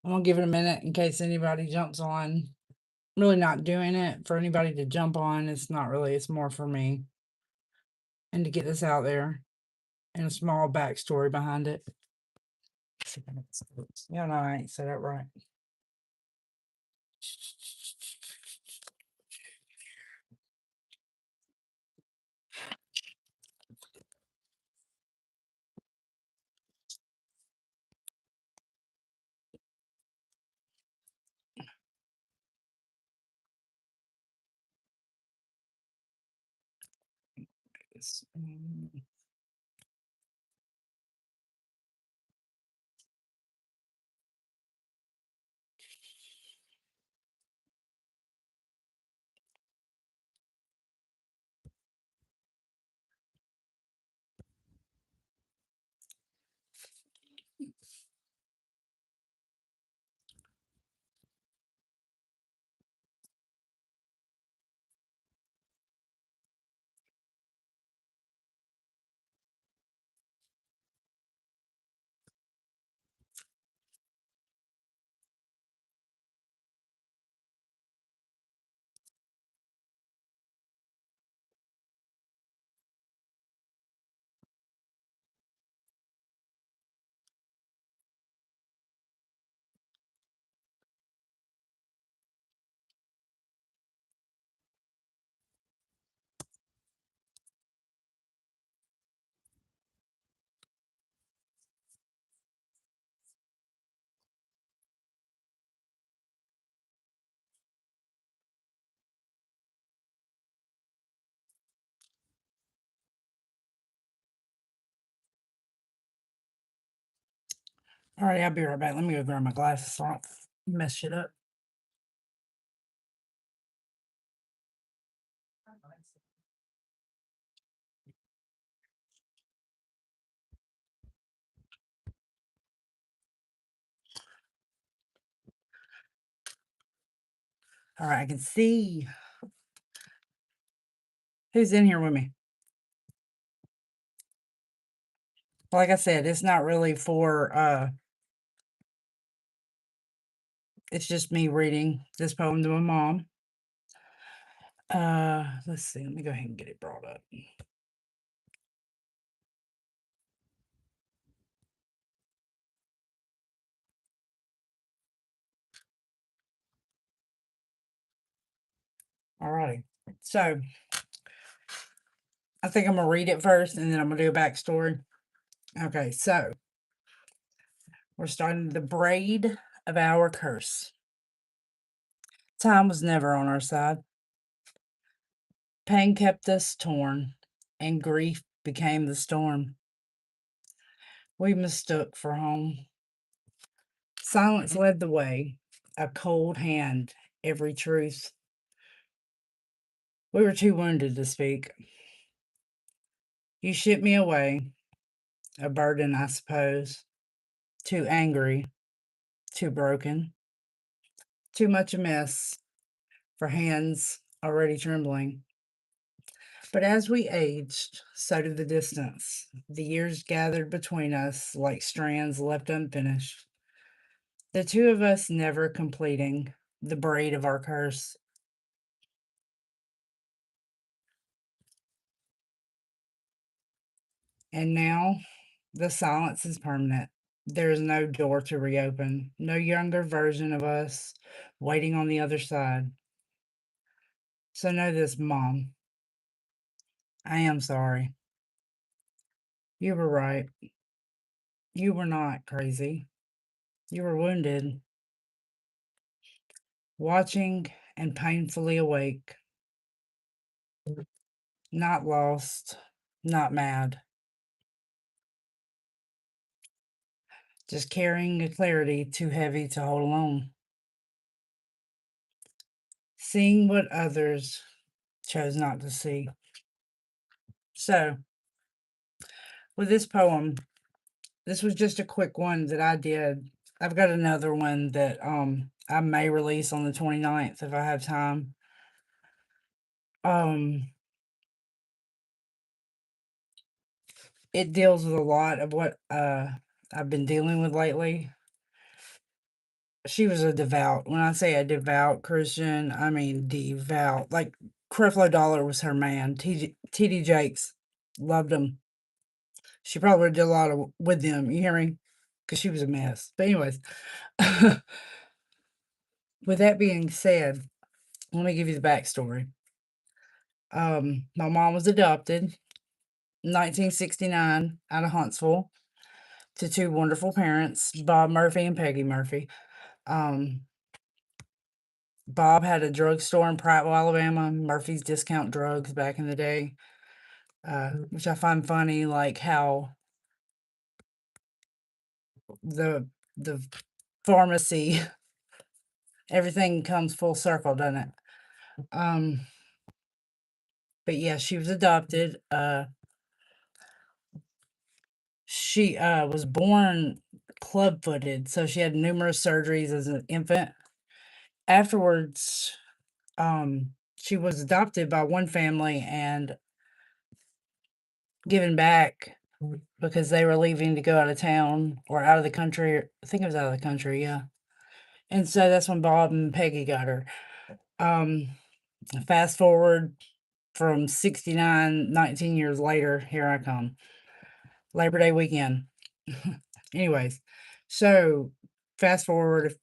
I'm gonna give it a minute in case anybody jumps on. Really not doing it for anybody to jump on. It's not really, it's more for me. And to get this out there and a small backstory behind it. Yeah, no, I ain't said that right. All right, I'll be right back. Let me go grab my glasses so I don't mess shit up. All right, I can see who's in here with me. Like I said, it's not really for, it's just me reading this poem to my mom. Let's see, let me go ahead and get it brought up. All righty. So I think I'm gonna read it first and then I'm gonna do a backstory. Okay, so we're starting the braid of our curse. Time was never on our side. Pain kept us torn, and grief became the storm. We mistook for home. Silence led the way, a cold hand, every truth. We were too wounded to speak. You shipped me away, a burden, I suppose. Too angry, too broken, too much a mess for hands already trembling. But as we aged, so did the distance. The years gathered between us like strands left unfinished. The two of us never completing the braid of our curse. And now the silence is permanent. There is no door to reopen, no younger version of us waiting on the other side. So know this, Mom. I am sorry. You were right. You were not crazy. You were wounded, watching and painfully awake, not lost, not mad, just carrying a clarity too heavy to hold alone. Seeing what others chose not to see. So, with this poem, this was just a quick one that I did. I've got another one that I may release on the 29th if I have time. It deals with a lot of what I've been dealing with lately. She was a devout. When I say a devout Christian, I mean devout. Like Creflo Dollar was her man. TD Jakes loved him. She probably did a lot of with them. You hear me? Because she was a mess. But anyways, with that being said, let me give you the backstory. My mom was adopted 1969 out of Huntsville to two wonderful parents, Bob Murphy and Peggy Murphy. Um, Bob had a drugstore in Prattville, Alabama, Murphy's Discount Drugs back in the day, which I find funny, like how the the pharmacy, everything comes full circle, doesn't it? Um, but yeah, she was adopted. She was born club-footed, so she had numerous surgeries as an infant. Afterwards, she was adopted by one family and given back because they were leaving to go out of town or out of the country. I think it was out of the country, yeah. And so that's when Bob and Peggy got her. Um, Fast forward from 69, 19 years later, here I come. Labor Day weekend. Anyways, so fast forward,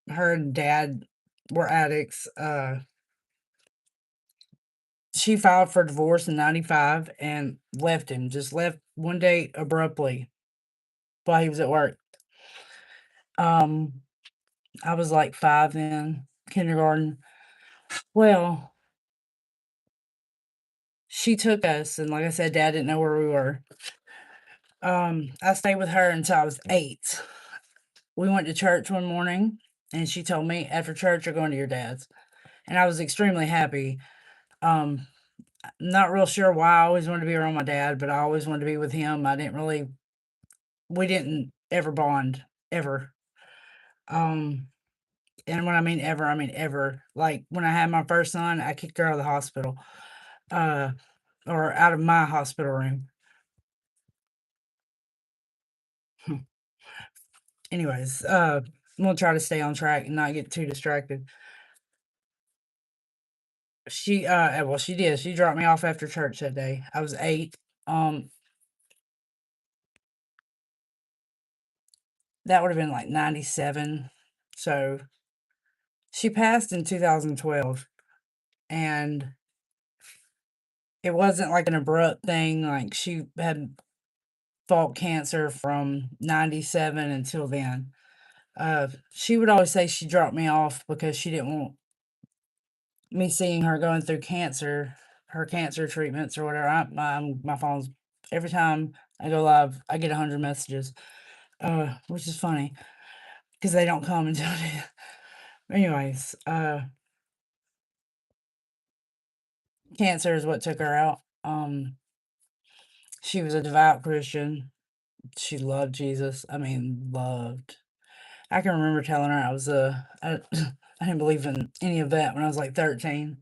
her and dad were addicts. She filed for divorce in 95 and left him, just left one day abruptly while he was at work. Um, I was like 5 then, kindergarten. Well, she took us, and like I said, dad didn't know where we were. I stayed with her until I was 8. We went to church one morning, and she told me, "After church, you're going to your dad's." And I was extremely happy. Um, not real sure why I always wanted to be around my dad, but I always wanted to be with him. We didn't ever bond, ever. Um, and when I mean ever, I mean ever. Like when I had my first son, I kicked her out of the hospital, uh, or out of my hospital room. Anyways, I'm gonna try to stay on track and not get too distracted. Well, she did. She dropped me off after church that day. I was 8. Um, that would have been like 97. So she passed in 2012, and it wasn't like an abrupt thing. Like she had fought cancer from 97 until then. She would always say she dropped me off because she didn't want me seeing her going through cancer, her cancer treatments or whatever. My phone's every time I go live, I get 100 messages, which is funny because they don't come until. Anyways, cancer is what took her out. She was a devout Christian. She loved Jesus. I mean, loved. I can remember telling her I didn't believe in any of that when I was like 13.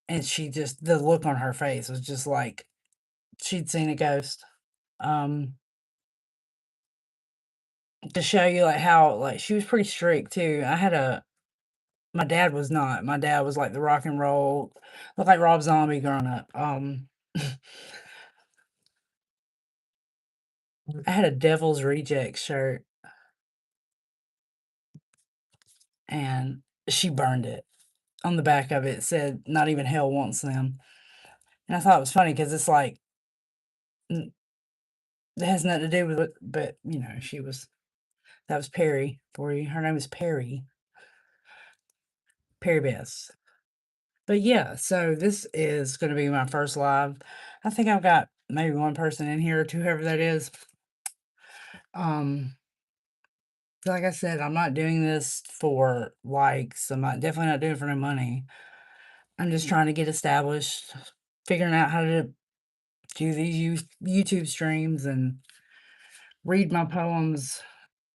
And she just, the look on her face was just like she'd seen a ghost. Um, to show you like how like she was pretty strict too. My dad was not. My dad was like the rock and roll, looked like Rob Zombie growing up. I had a Devil's Reject shirt and she burned it. On the back of it said, "Not even hell wants them." And I thought it was funny because it's like it has nothing to do with it, but that was Perry for you. Her name is Perry Bess. But yeah, so this is going to be my first live. I think I've got maybe one person in here or two, whoever that is. Um, like I said, I'm not doing this for likes. Definitely not doing it for no money. I'm just trying to get established, figuring out how to do these YouTube streams and read my poems,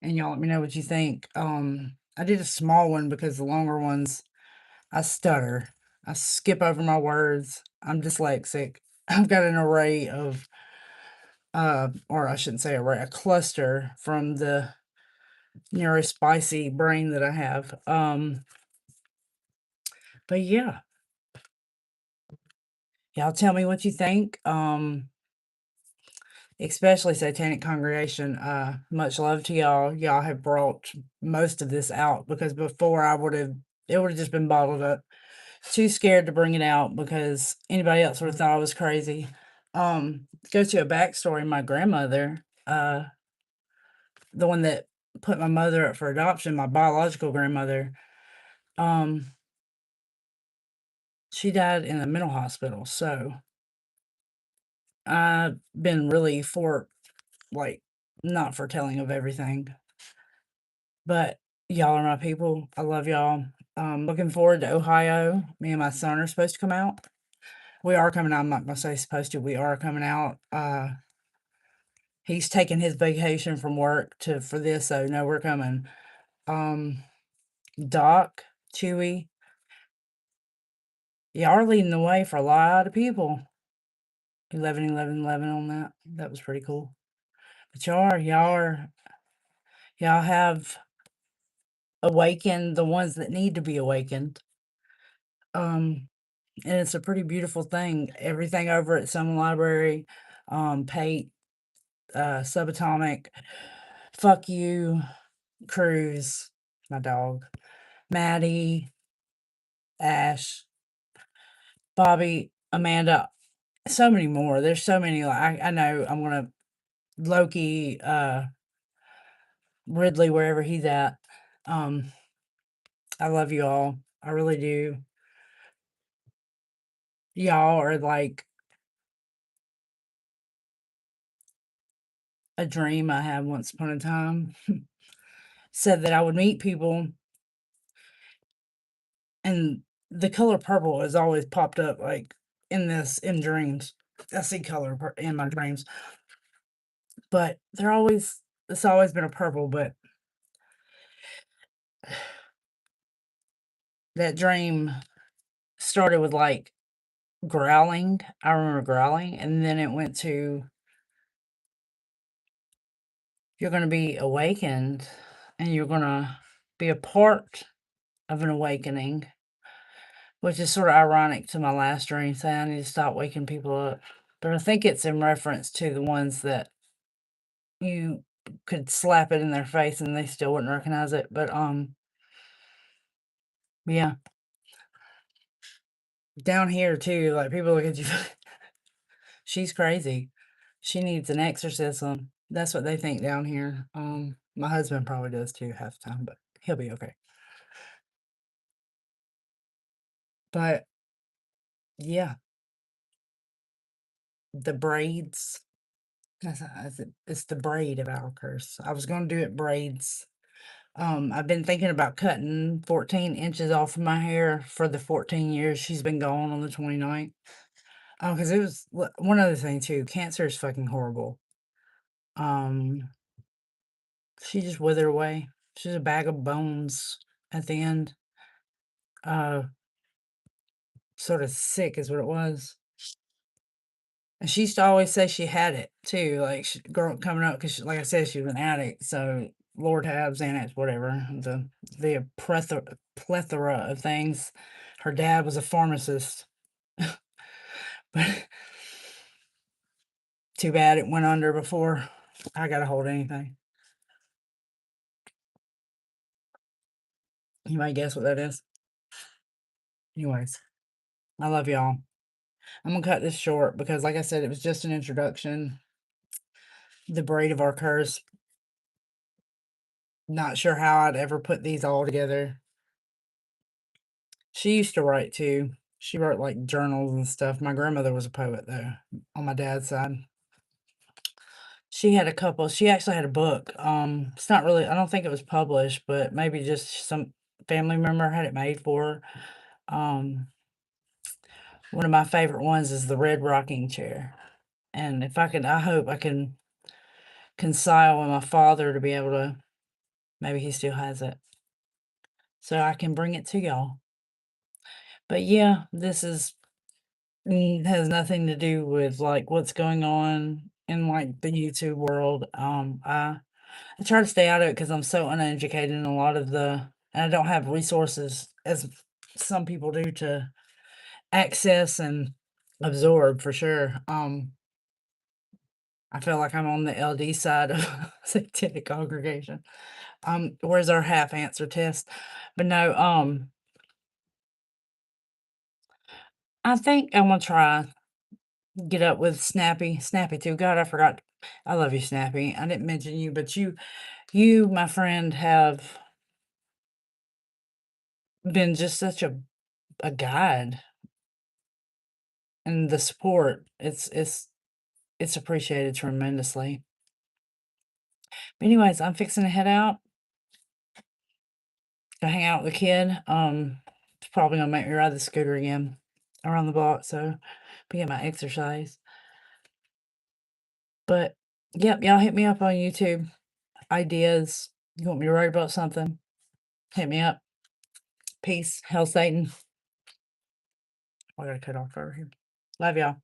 and y'all let me know what you think. I did a small one because the longer ones, I stutter. I skip over my words. I'm dyslexic. I've got an array of, or I shouldn't say array, a cluster from the neurospicy brain that I have. But yeah, y'all tell me what you think. Especially Satanic Congregation. Much love to y'all. Y'all have brought most of this out because before it would have just been bottled up. Too scared to bring it out because anybody else would have thought I was crazy. Go to a backstory. My grandmother, the one that put my mother up for adoption, my biological grandmother, um, she died in a mental hospital. So I've been really like, not foretelling of everything. But y'all are my people. I love y'all. Looking forward to Ohio. Me and my son are supposed to come out. We are coming out. I'm not gonna say supposed to. We are coming out. He's taking his vacation from work for this, so no, we're coming. Um, Doc, Chewy, y'all are leading the way for a lot of people. 11, 11, 11 on that. That was pretty cool. But y'all have awakened the ones that need to be awakened. And it's a pretty beautiful thing. Everything over at Summer Library, Pate, Subatomic, Fuck You, Cruz, my dog, Maddie, Ash, Bobby, Amanda, so many more. There's so many. Like I know I'm gonna Loki, Ridley, wherever he's at. Um, I love you all. I really do. Y'all are like a dream I had once upon a time. Said that I would meet people, and the color purple has always popped up like in dreams. I see in my dreams, but it's always been a purple. But that dream started with like growling. I remember growling, and then it went to you're going to be awakened, and you're going to be a part of an awakening, which is sort of ironic to my last dream saying I need to stop waking people up. But I think it's in reference to the ones that you could slap it in their face and they still wouldn't recognize it. But yeah, down here too, like people look at you. She's crazy. She needs an exorcism. That's what they think down here. My husband probably does too half the time, but he'll be okay. But yeah, the braids. It's the braid of our curse. I was gonna do it braids. I've been thinking about cutting 14 inches off of my hair for the 14 years she's been gone on the 29th. Oh, because it was one other thing too. Cancer is fucking horrible. Um, she just withered away. She's a bag of bones at the end. Uh, sort of sick is what it was. And she used to always say she had it too, like coming up, because like I said, she was an addict. So Lord have Xanax, whatever. The plethora of things. Her dad was a pharmacist, but too bad it went under before I got a hold of anything. You might guess what that is. Anyways, I love y'all. I'm gonna cut this short because, like I said, it was just an introduction. The braid of our curse. Not sure how I'd ever put these all together. She used to write too. She wrote like journals and stuff. My grandmother was a poet though, on my dad's side. She actually had a book. It's not really, I don't think it was published, but maybe just some family member had it made for her. One of my favorite ones is the red rocking chair. And if I can, I hope I can reconcile with my father to be able to, maybe he still has it, so I can bring it to y'all. But yeah, this has nothing to do with like what's going on in like the YouTube world. I try to stay out of it because I'm so uneducated in a lot of and I don't have resources as some people do to access and absorb for sure. I feel like I'm on the LD side of satanic congregation. Where's our half answer test? But no, I think I'm gonna try get up with Snappy. Snappy too. God, I forgot. I love you, Snappy. I didn't mention you, but you, my friend, have been just such a guide and the support. It's appreciated tremendously. But anyways, I'm fixing to head out to hang out with the kid. It's probably gonna make me ride the scooter again around the block, so be get my exercise. But yep, y'all hit me up on YouTube. Ideas. You want me to write about something? Hit me up. Peace. Hell Satan. I gotta cut off over here. Love y'all.